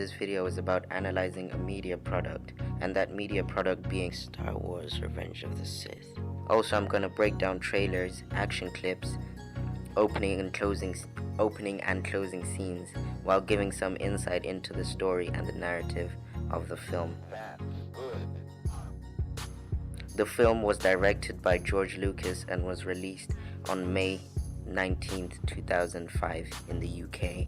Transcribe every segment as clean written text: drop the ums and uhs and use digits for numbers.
this video is about analyzing a media product, and that media product being Star Wars Revenge of the Sith. Also, I'm gonna break down trailers, action clips, opening and closing scenes, while giving some insight into the story and the narrative of the film. The film was directed by George Lucas and was released on May 19th, 2005 in the UK.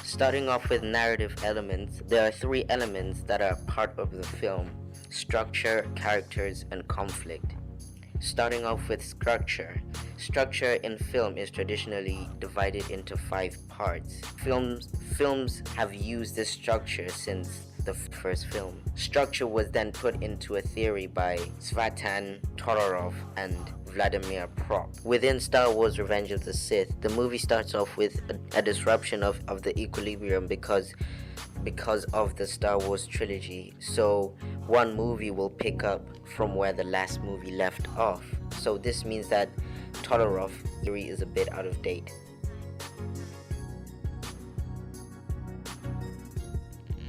Starting off with narrative elements, there are three elements that are part of the film: structure, characters, and conflict. Starting off with structure. Structure in film is traditionally divided into 5 parts. Films have used this structure since the first film. Structure was then put into a theory by Zlatan Todorov and Vladimir Prop. Within Star Wars Revenge of the Sith, the movie starts off with a disruption of the equilibrium because of the Star Wars trilogy. So one movie will pick up from where the last movie left off. So this means that Todorov theory is a bit out of date.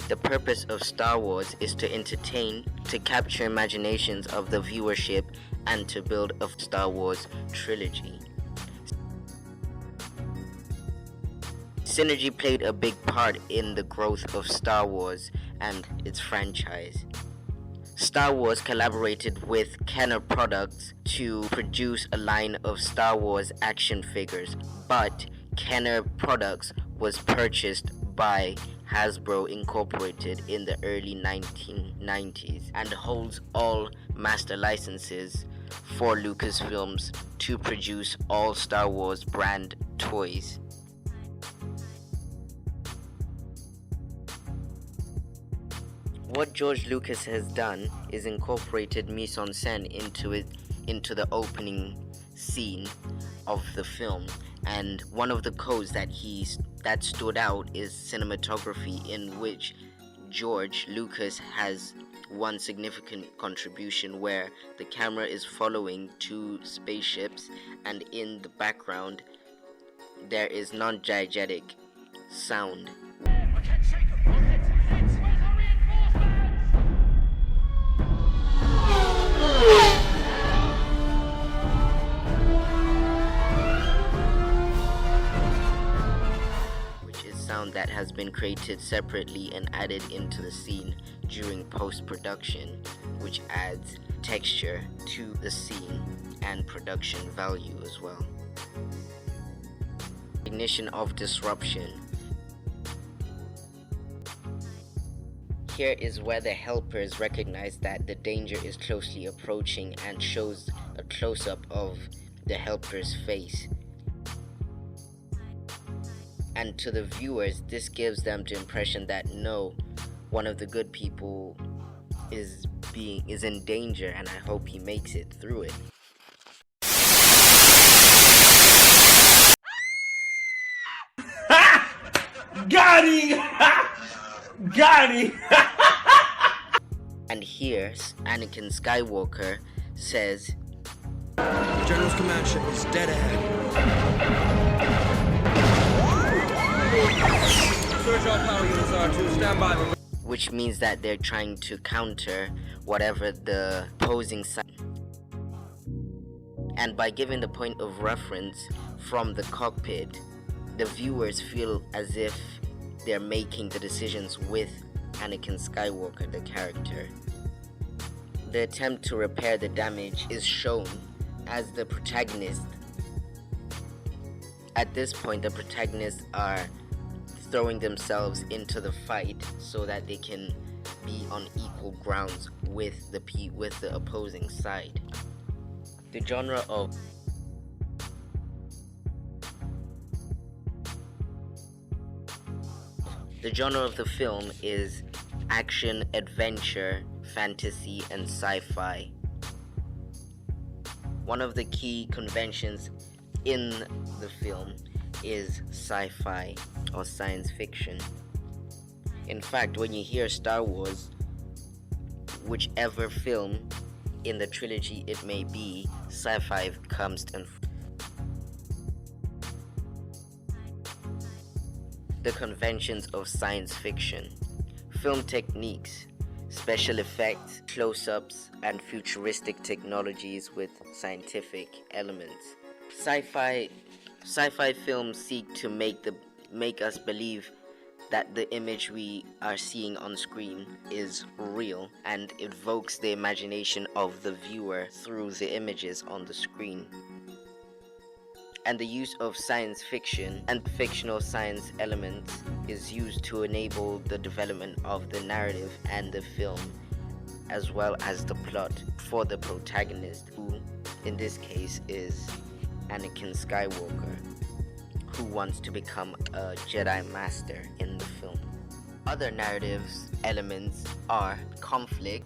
The purpose of Star Wars is to entertain, to capture imaginations of the viewership, and to build a Star Wars trilogy. Synergy played a big part in the growth of Star Wars and its franchise. Star Wars collaborated with Kenner Products to produce a line of Star Wars action figures, but Kenner Products was purchased by Hasbro Incorporated in the early 1990s and holds all master licenses for Lucasfilms to produce all Star Wars brand toys. What George Lucas has done is incorporated mise-en-scène into the opening scene of the film, and one of the codes that stood out is cinematography, in which George Lucas has one significant contribution where the camera is following 2 spaceships, and in the background there is non-diegetic sound. That has been created separately and added into the scene during post-production, which adds texture to the scene and production value as well. Recognition of disruption. Here is where the helpers recognize that the danger is closely approaching and shows a close-up of the helper's face. And to the viewers, this gives them the impression that no, one of the good people is in danger, and I hope he makes it through it. Got him! Got him! And here, Anakin Skywalker says, "The General's command ship is dead ahead. Search all power units R2, stand by." Which means that they're trying to counter whatever the opposing side. And by giving the point of reference from the cockpit, the viewers feel as if they're making the decisions with Anakin Skywalker, the character. The attempt to repair the damage is shown as the protagonist. At this point, the protagonists are throwing themselves into the fight so that they can be on equal grounds with the opposing side. The genre of the film is action, adventure, fantasy, and sci-fi. One of the key conventions in the film is sci-fi or science fiction. In fact, when you hear Star Wars, whichever film in the trilogy it may be, sci-fi comes in. The conventions of science fiction, film techniques, special effects, close-ups, and futuristic technologies with scientific elements. Sci-fi films seek to make us believe that the image we are seeing on screen is real and evokes the imagination of the viewer through the images on the screen. And the use of science fiction and fictional science elements is used to enable the development of the narrative and the film, as well as the plot for the protagonist, who in this case is Anakin Skywalker, who wants to become a Jedi Master in the film. Other narrative elements are conflict,